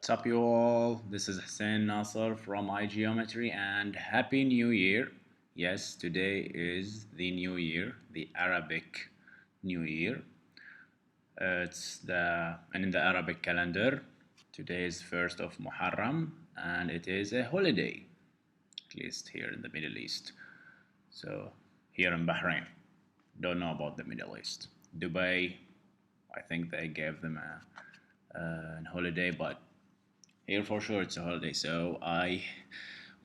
What's up, you all? This is Hussein Nasser from IGeometry, and Happy New Year. Yes, today is the New Year, the Arabic New Year. And in the Arabic calendar, today is 1st of Muharram, and it is a holiday, at least here in the Middle East. So, here in Bahrain, don't know about the Middle East. Dubai, I think they gave them a holiday, but here for sure it's a holiday. So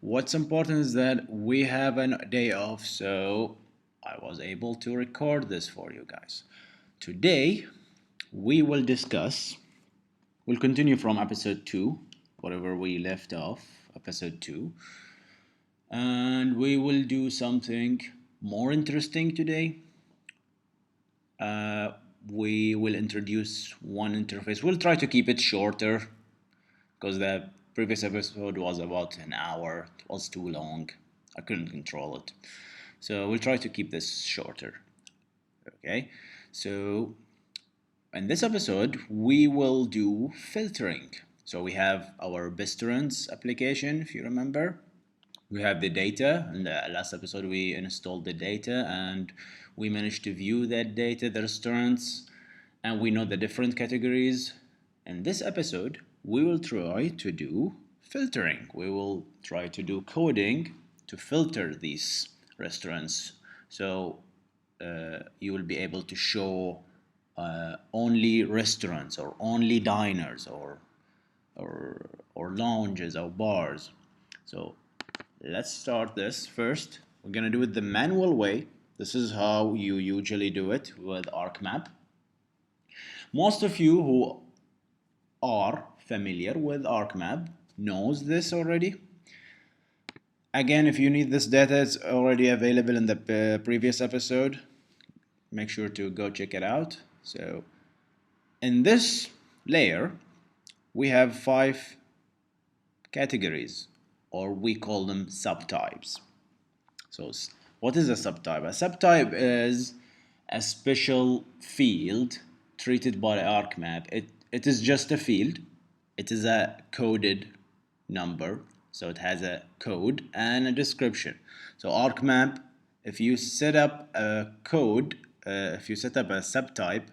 what's important is that we have a day off, so I was able to record this for you guys. Today we will discuss, we'll continue from episode 2, whatever we left off, episode 2, and we will do something more interesting today. We will introduce one interface. We'll try to keep it shorter because the previous episode was about an hour. It was too long. I couldn't control it. So we'll try to keep this shorter. Okay, so in this episode, we will do filtering. So we have our BestRuns application, if you remember. We have the data. In the last episode, we installed the data and we managed to view that data, the restaurants, and we know the different categories. In this episode, we will try to do filtering. We will try to do coding to filter these restaurants. So you will be able to show only restaurants or only diners or lounges or bars. So let's start this. First, we're gonna do it the manual way. This is how you usually do it with ArcMap. Most of you who are familiar with ArcMap knows this already. Again, if you need this data, it's already available in the previous episode. Make sure to go check it out. So in this layer, we have 5 categories, or we call them subtypes. So what is a subtype? A subtype is a special field treated by ArcMap. It is just a field. It is a coded number. So it has a code and a description. So ArcMap, if you set up a code, if you set up a subtype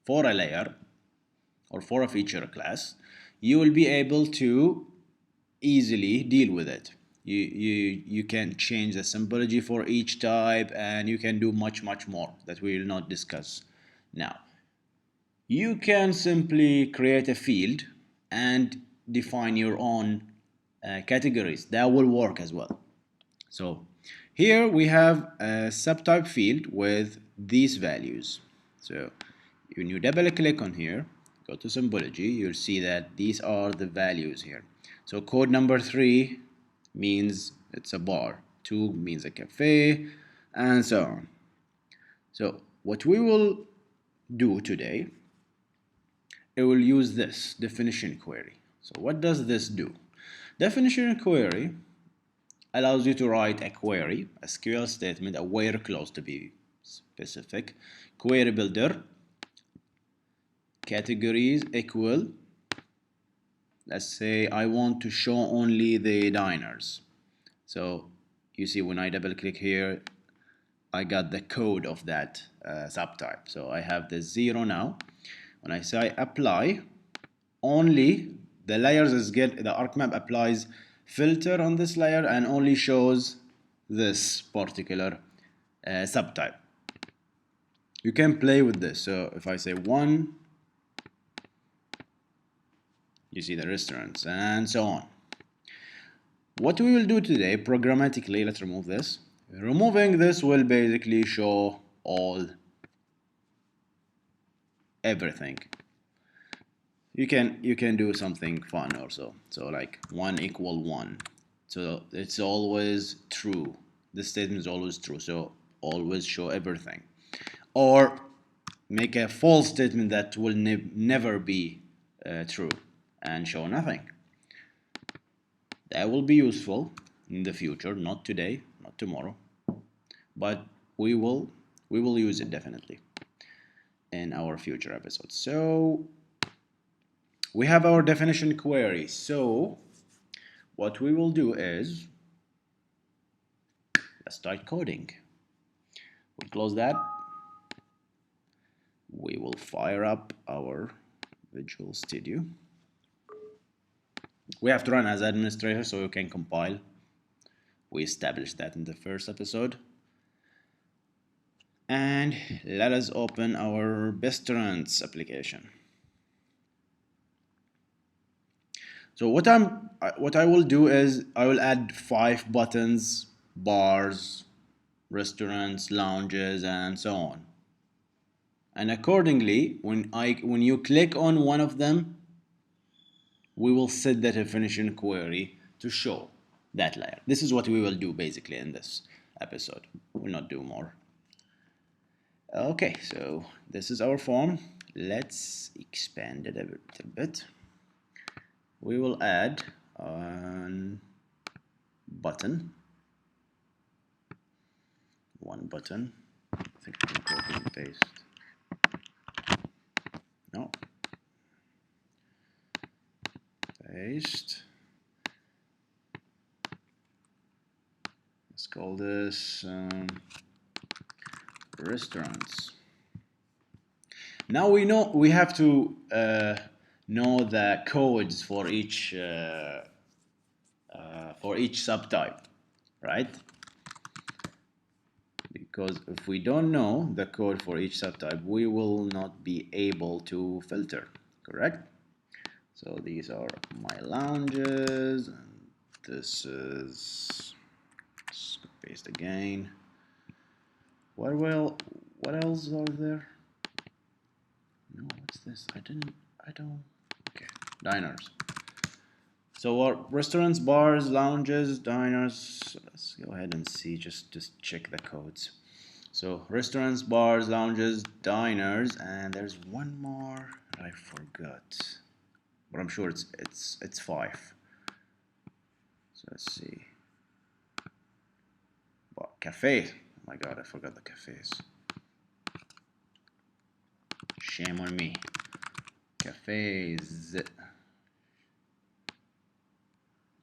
for a layer or for a feature class, you will be able to easily deal with it. You can change the symbology for each type, and you can do much more that we will not discuss now. You can simply create a field and define your own categories. That will work as well. So here we have a subtype field with these values. So when you double click on here, go to symbology, you'll see that these are the values here. So code number 3 means it's a bar, 2 means a cafe, and so on. So what we will do today, it will use this definition query. So what does this do? Definition query allows you to write a query, a SQL statement, a where clause to be specific, query builder, categories equal, let's say I want to show only the diners. So you see when I double click here, I got the code of that subtype. So I have the 0 now. When I say apply, only the layers the ArcMap applies filter on this layer and only shows this particular subtype. You can play with this. So if I say 1, you see the restaurants and so on. What we will do today programmatically, let's remove this. Removing this will basically show everything. You can do something fun also. So like 1 equal 1. So it's always true. This statement is always true. So always show everything. Or make a false statement that will never be true and show nothing. That will be useful in the future, not today, not tomorrow, but we will use it definitely in our future episodes. So we have our definition query. So what we will do is, let's start coding. We'll close that. We will fire up our Visual Studio. We have to run as administrator so we can compile. We established that in the first episode. And let us open our restaurants application. So what I will do is I will add 5 buttons, bars, restaurants, lounges, and so on. And accordingly, when you click on one of them, we will set the definition query to show that layer. This is what we will do basically in this episode. We'll not do more. Okay, so this is our form. Let's expand it a little bit. We will add a button. One button. I think I can copy and paste. No. Paste. Let's call this restaurants. Now we have to know the codes for each subtype, right? Because if we don't know the code for each subtype, we will not be able to filter, correct? So these are my lounges, and this is, let's paste again. What else are there? No, what's this? I don't, okay, diners. So our restaurants, bars, lounges, diners, let's go ahead and see, just check the codes. So restaurants, bars, lounges, diners, and there's one more I forgot, but I'm sure it's 5. So let's see. Well, cafe. Oh my god, I forgot the cafes. Shame on me. Cafes.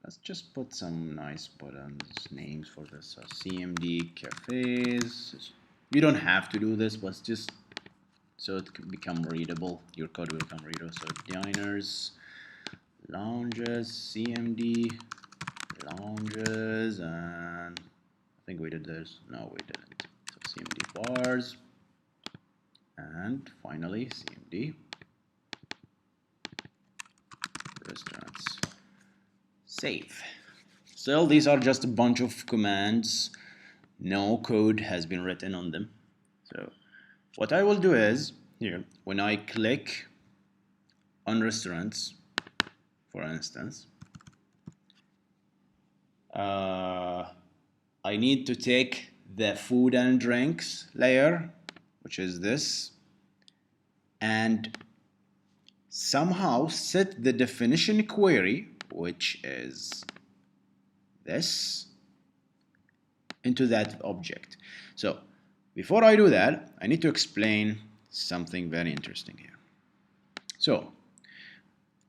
Let's just put some nice buttons, names for this. So CMD cafes. You don't have to do this, but just so it can become readable. Your code will become readable. So diners, lounges, CMD, lounges, and I think we did this. No, we didn't. So CMD bars, and finally CMD restaurants. Save. Still, these are just a bunch of commands. No code has been written on them. So what I will do is, here, when I click on restaurants, for instance, I need to take the food and drinks layer, which is this, and somehow set the definition query, which is this, into that object. So before I do that, I need to explain something very interesting here. So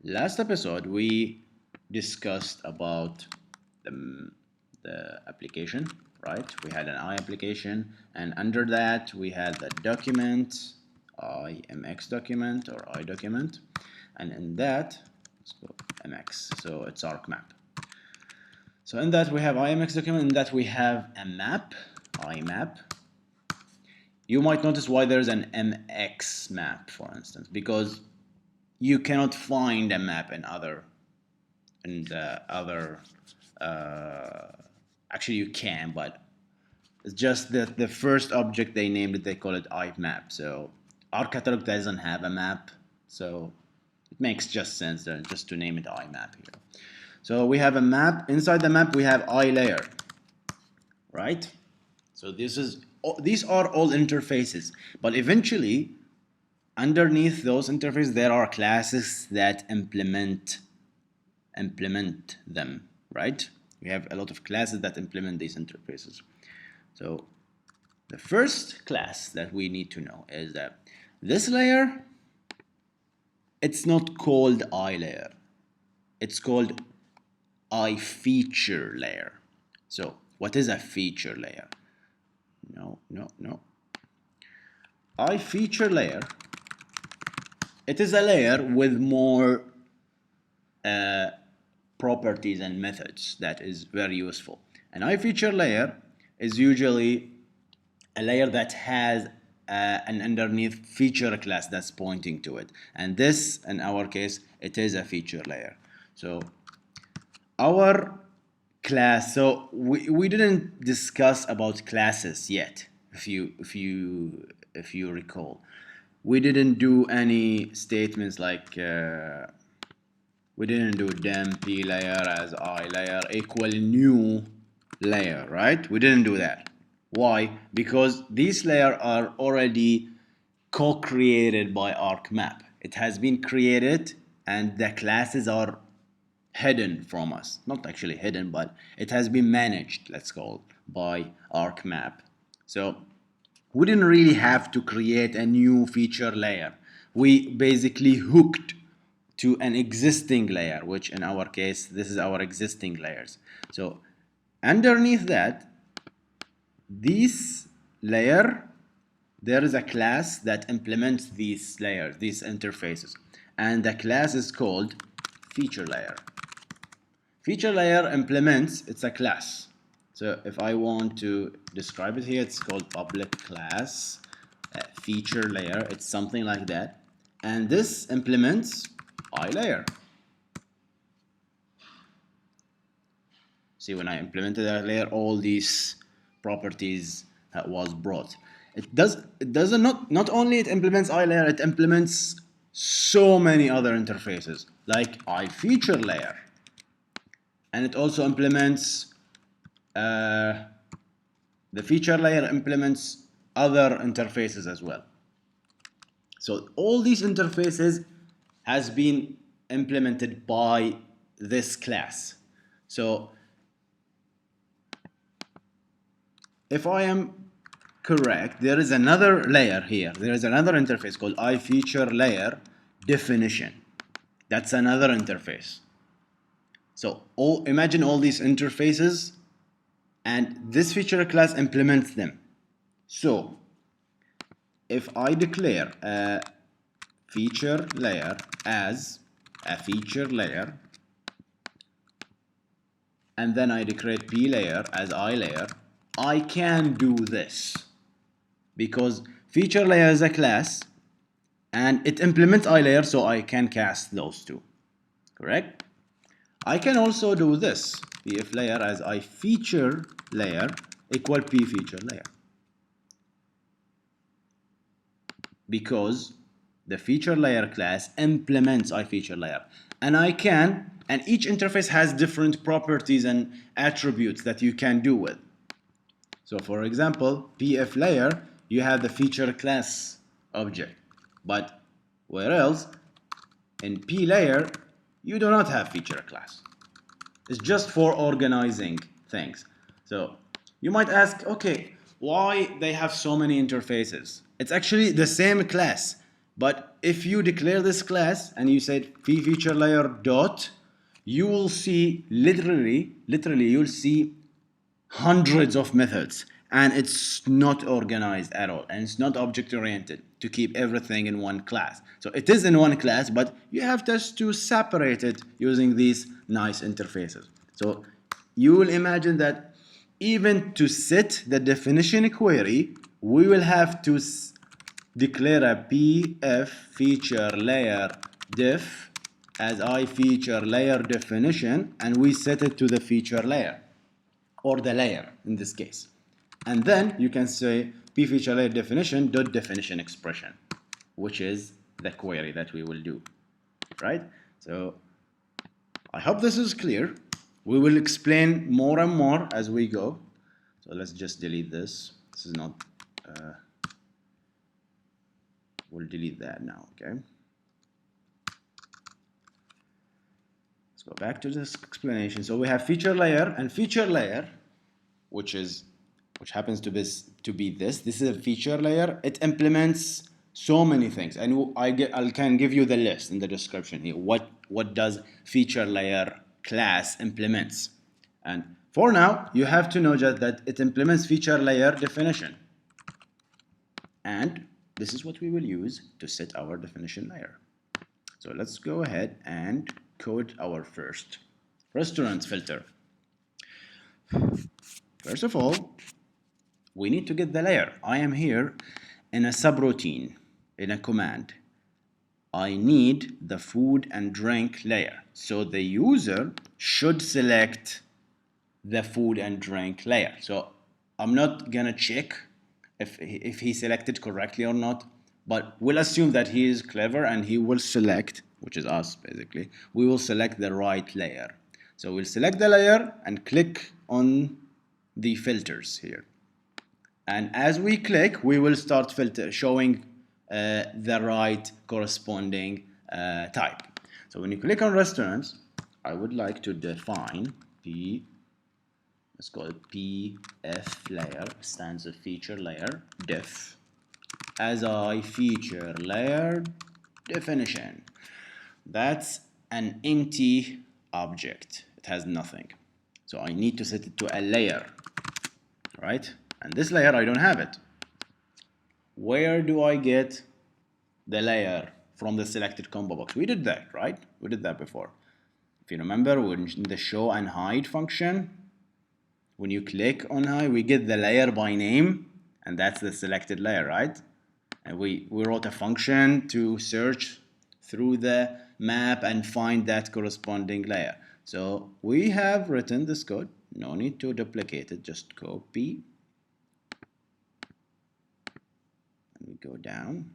last episode we discussed about the application, right? We had an I application, and under that we had the document, IMX document or I document, and in that, let's go MX, so it's ArcMap. So in that we have IMX document, in that we have a map, IMap. You might notice why there's an MX map, for instance, because you cannot find a map in actually you can, but it's just that the first object they named it, they call it IMap. So our catalog doesn't have a map, so it makes just sense just to name it IMap here. So we have a map. Inside the map we have I layer, right? So these are all interfaces, but eventually underneath those interfaces there are classes that implement them, right? We have a lot of classes that implement these interfaces. So the first class that we need to know is that this layer It's not called iLayer. It's called IFeatureLayer. So what is a feature layer? No. IFeatureLayer, it is a layer with more properties and methods that is very useful. An IFeatureLayer is usually a layer that has an underneath feature class that's pointing to it. And this, in our case, it is a feature layer. So our class, so we didn't discuss about classes yet, if you recall. We didn't do any statements like we didn't do dim p layer as I layer equal new layer, right? We didn't do that. Why? Because these layers are already co-created by ArcMap. It has been created and the classes are hidden from us. Not actually hidden, but it has been managed, let's call, by ArcMap. So we didn't really have to create a new feature layer. We basically hooked to an existing layer, which in our case, this is our existing layers. So underneath that, this layer, there is a class that implements these layers, these interfaces. And the class is called feature layer. Feature layer implements, it's a class. So if I want to describe it here, it's called public class feature layer. It's something like that. And this implements iLayer. See, when I implemented that layer, all these properties was brought. It doesn't not only it implements iLayer, it implements so many other interfaces like IFeatureLayer. And it also implements the feature layer implements other interfaces as well. So all these interfaces has been implemented by this class. So if I am correct, there is another layer here. There is another interface called IFeatureLayerDefinition. That's another interface. So imagine all these interfaces, and this feature class implements them. So if I declare a feature layer as a feature layer, and then I declare p layer as I layer, I can do this because feature layer is a class and it implements I layer, so I can cast those two. Correct? I can also do this, pf layer as I feature layer equal p feature layer, because the feature layer class implements I feature layer, and each interface has different properties and attributes that you can do with. So for example, pf layer, you have the feature class object, but where else in p layer you do not have feature class. It's just for organizing things. So you might ask, okay, why they have so many interfaces? It's actually the same class, but if you declare this class and you said feature layer dot, you will see literally you'll see hundreds of methods, and it's not organized at all, and it's not object oriented to keep everything in one class. So it is in one class, but you have just to separate it using these nice interfaces. So you will imagine that even to set the definition query, we will have to declare a pf feature layer def as I feature layer definition, and we set it to the feature layer, or the layer in this case. And then you can say p feature layer definition dot definition expression, which is the query that we will do, right? So I hope this is clear. We will explain more and more as we go. So let's just delete this. This is not, we'll delete that now, okay? Let's go back to this explanation. So we have feature layer, and feature layer, which happens to be this. This is a feature layer. It implements So many things, and I can give you the list in the description here. What does feature layer class implements? And for now, you have to know just that it implements feature layer definition, and this is what we will use to set our definition layer. So let's go ahead and code our first restaurant filter. First of all, we need to get the layer. I am here in a subroutine, in a command. I need the food and drink layer. So the user should select the food and drink layer. So I'm not gonna check if he selected correctly or not, but we'll assume that he is clever and he will select, which is us basically, we will select the right layer. So we'll select the layer and click on the filters here. And as we click, we will start showing the right corresponding type. So when you click on restaurants, I would like to define let's call it PF layer, stands for feature layer def, as I feature layer definition. That's an empty object. It has nothing. So I need to set it to a layer, right? And this layer, I don't have it. Where do I get the layer from the selected combo box? We did that, right? We did that before. If you remember, in the show and hide function, when you click on hide, we get the layer by name, and that's the selected layer, right? And we wrote a function to search through the map and find that corresponding layer. So we have written this code. No need to duplicate it, just copy. And we go down.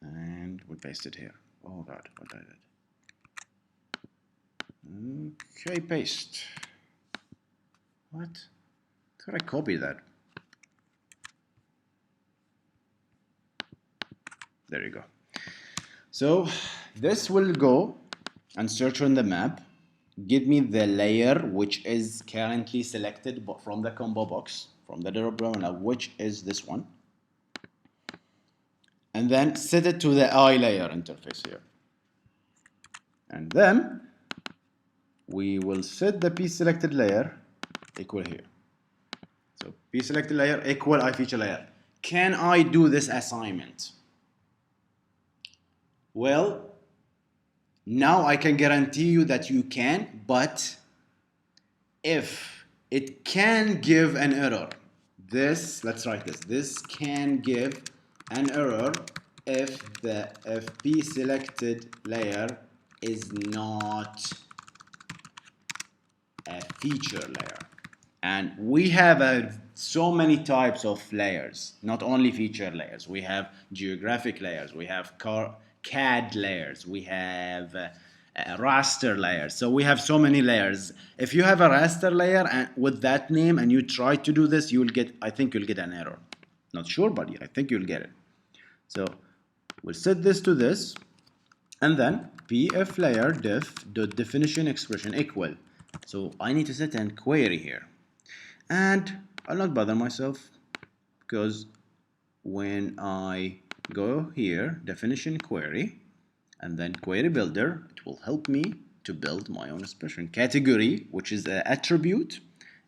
And we'll paste it here. Oh God, what I did. Okay, paste. What? Could I copy that? There you go. So this will go and search on the map, give me the layer which is currently selected from the combo box, from the drop-down, which is this one, and then set it to the I layer interface here. And then we will set the P selected layer equal here. So P selected layer equal I feature layer. Can I do this assignment? Well, now I can guarantee you that you can, but if it can give an error, let's write this. This can give an error if the FP selected layer is not a feature layer. And we have so many types of layers, not only feature layers. We have geographic layers, we have CAD layers, we have raster layers. So we have so many layers. If you have a raster layer and with that name and you try to do this, I think you'll get an error. Not sure, but I think you'll get it. So we'll set this to this, and then pf layer def.definition expression equal. So I need to set an query here. And I'll not bother myself, because when I go here, definition query, and then query builder, it will help me to build my own expression. Category, which is an attribute,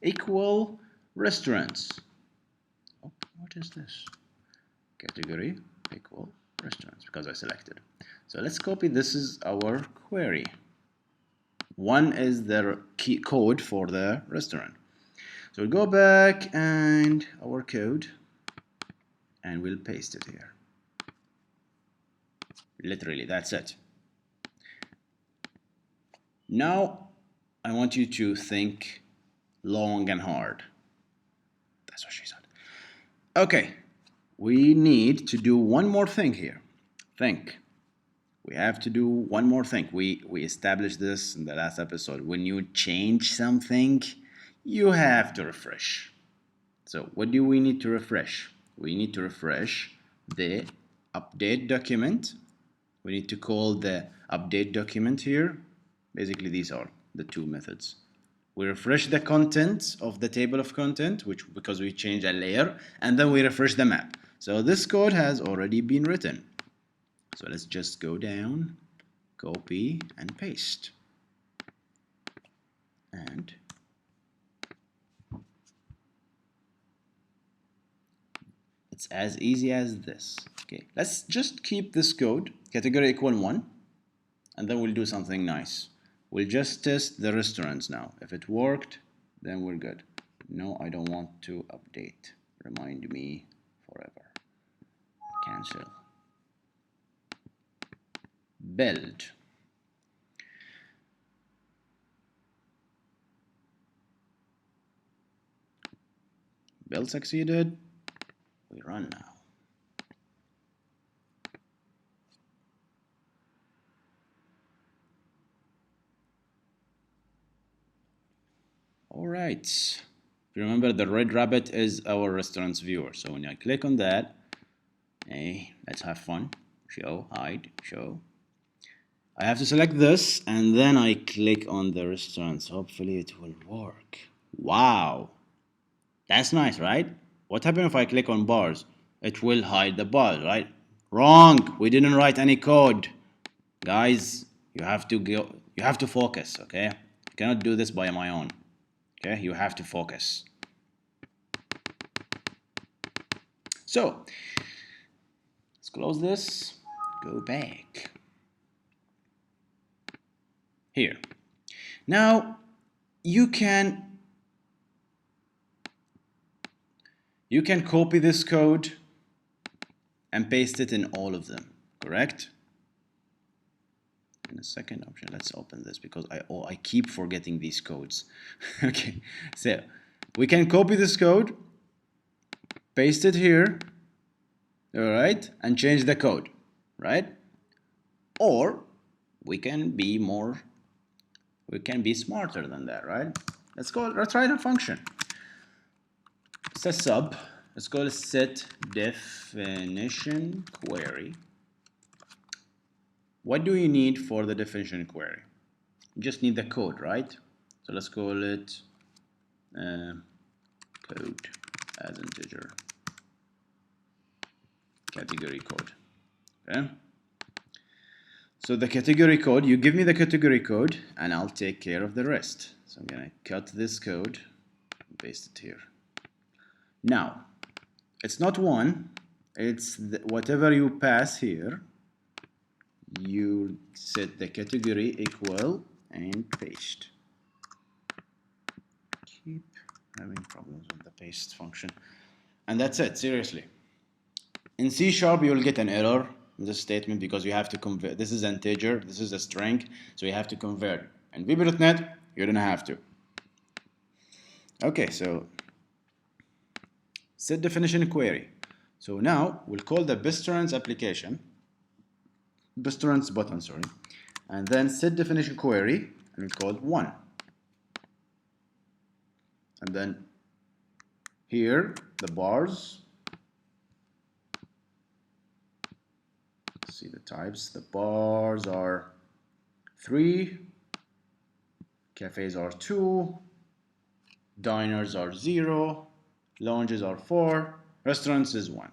equal restaurants. Oh, what is this? Category equal restaurants, because I selected. So let's copy. This is our query. One is the key code for the restaurant. So we'll go back and our code, and we'll paste it here. Literally, that's it. Now I want you to think long and hard. That's what she said. Okay, we need to do one more thing here. Think. We have to do one more thing. We established this in the last episode. When you change something, you have to refresh. So what do we need to refresh? We need to refresh the update document. We need to call the update document here. Basically, these are the two methods. We refresh the content of the table of content, which because we change a layer, and then we refresh the map. So this code has already been written. So let's just go down, copy and paste. And it's as easy as this. Okay, let's just keep this code, category equal 1, and then we'll do something nice. We'll just test the restaurants now. If it worked, then we're good. No, I don't want to update. Remind me forever. Cancel. Build. Build succeeded. We run now. All right. Remember, the red rabbit is our restaurant's viewer. So when I click on that, hey, let's have fun. Show, hide, show. I have to select this, and then I click on the restaurants. Hopefully it will work. Wow. That's nice, right? What happens if I click on bars? It will hide the bars, right? Wrong. We didn't write any code. Guys, you have to focus, okay? You cannot do this by my own. Okay? You have to focus. So, let's close this. Go back. Here. Now, you can copy this code and paste it in all of them, correct? In the second option, let's open this because I keep forgetting these codes. Okay, so we can copy this code, paste it here, all right, and change the code, right? Or we can be smarter than that, right? Let's write a function. It's a sub. Let's call it set definition query. What do you need for the definition query? You just need the code, right? So let's call it code as integer category code. Okay. So the category code, you give me the category code and I'll take care of the rest. So I'm gonna cut this code and paste it here. Now, it's not one, it's whatever you pass here, you set the category equal and paste. Keep having problems with the paste function. And that's it, seriously. In C# you'll get an error in this statement because you have to convert. This is integer, this is a string, so you have to convert. In VB.NET, you don't have to. Okay, so set definition query. So now we'll call the BestRuns application, BestRuns button, sorry, and then set definition query, and we'll call it 1. And then here, the bars, see the types, the bars are 3, cafes are 2, diners are 0, lounges are 4, restaurants is 1.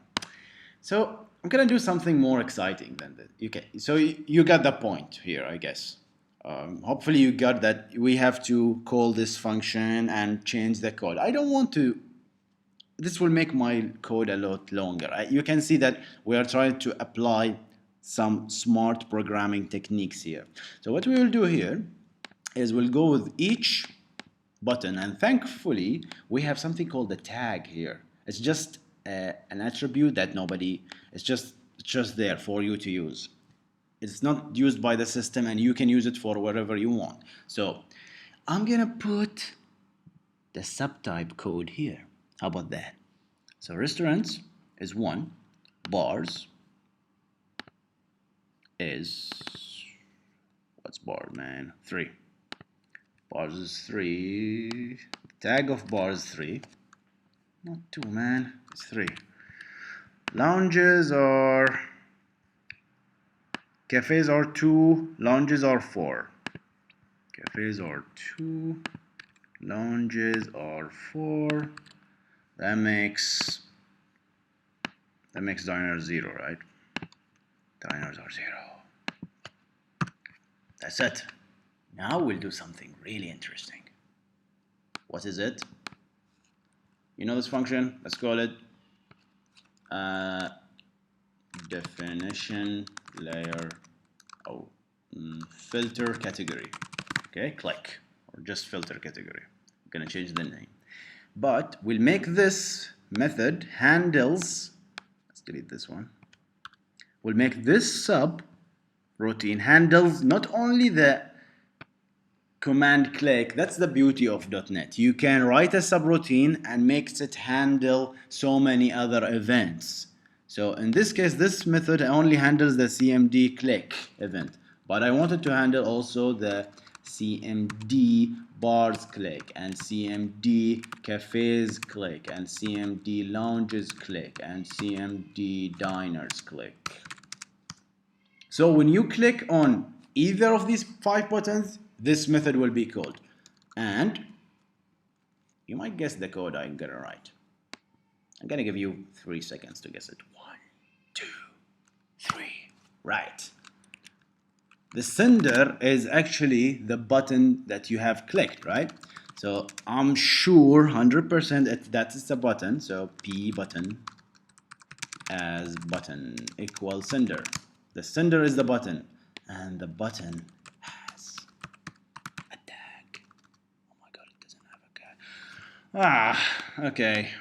So I'm gonna do something more exciting than that. Okay, so you got the point here, I guess. Hopefully you got that we have to call this function and change the code. I don't want to. This will make my code a lot longer. You can see that we are trying to apply some smart programming techniques here. So what we will do here is we'll go with each button, and thankfully we have something called the tag here. It's just an attribute that it's just there for you to use. It's not used by the system and you can use it for whatever you want. So I'm gonna put the subtype code here. How about that? So restaurants is 1, bars is, what's bar, man? 3. Bars is 3. Tag of bars 3. Not 2, man. It's 3. Lounges are, cafes are 2. Lounges are 4. Cafes are 2. Lounges are 4. That makes diners 0, right? Diners are 0. That's it. Now we'll do something really interesting. What is it? You know this function? Let's call it definition layer filter category. Okay, click, or just filter category. I'm gonna change the name, but we'll make this method handles. Let's delete this one. We'll make this sub routine handles not only the command click. That's the beauty of .NET. You can write a subroutine and makes it handle so many other events. So in this case, this method only handles the CMD click event, but I wanted to handle also the CMD bars click and CMD cafes click and CMD lounges click and CMD diners click. So when you click on either of these 5 buttons, this method will be called. And you might guess the code I'm gonna write. I'm gonna give you 3 seconds to guess it. 1, 2, 3. Right. The sender is actually the button that you have clicked, right? So I'm sure 100% that is the button. So p button as button equals sender. The sender is the button, and the button has a tag. Oh my god, it doesn't have a tag. Okay.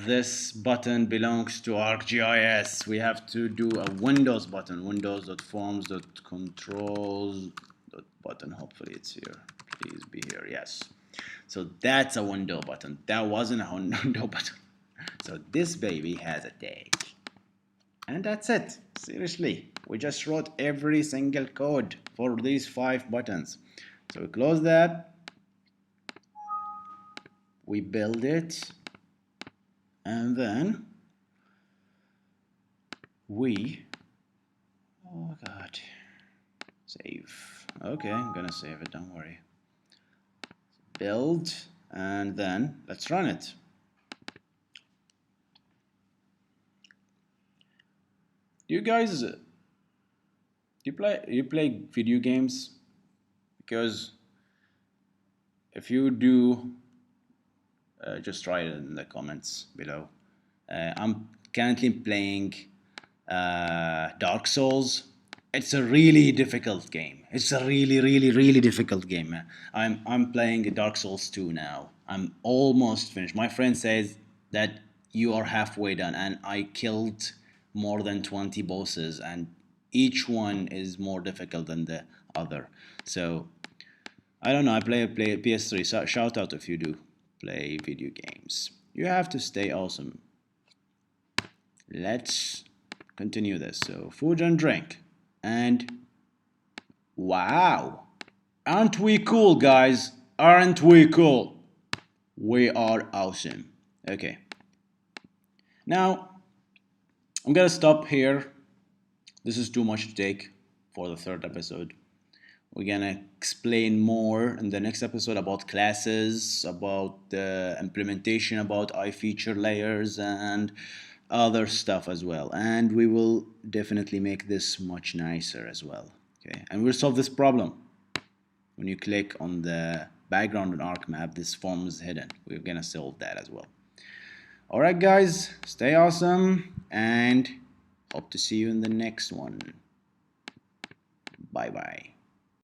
This button belongs to ArcGIS. We have to do a Windows button. Windows.forms.controls.button. Hopefully it's here. Please be here. Yes. So that's a window button. That wasn't a window button. So this baby has a tag. And that's it. Seriously. We just wrote every single code for these 5 buttons. So we close that. We build it. And then we, oh god, save. Okay, I'm gonna save it, don't worry. Build, and then let's run it. You guys, you play video games? Because if you do, just write it in the comments below. I'm currently playing Dark Souls. It's a really difficult game. It's a really difficult game. I'm playing Dark Souls 2 now. I'm almost finished. My friend says that you are halfway done, and I killed more than 20 bosses, and each one is more difficult than the other. So I don't know. I play PS3. So shout out if you do play video games. You have to stay awesome. Let's continue this. So food and drink. And wow, aren't we cool, guys? Aren't we cool? We are awesome. Okay. Now I'm gonna stop here. This is too much to take for the 3rd episode. We're gonna explain more in the next episode about classes, about the implementation, about iFeature layers, and other stuff as well. And we will definitely make this much nicer as well. Okay, and we'll solve this problem. When you click on the background on ArcMap, this form is hidden. We're gonna solve that as well. All right, guys, stay awesome, and hope to see you in the next one. Bye bye.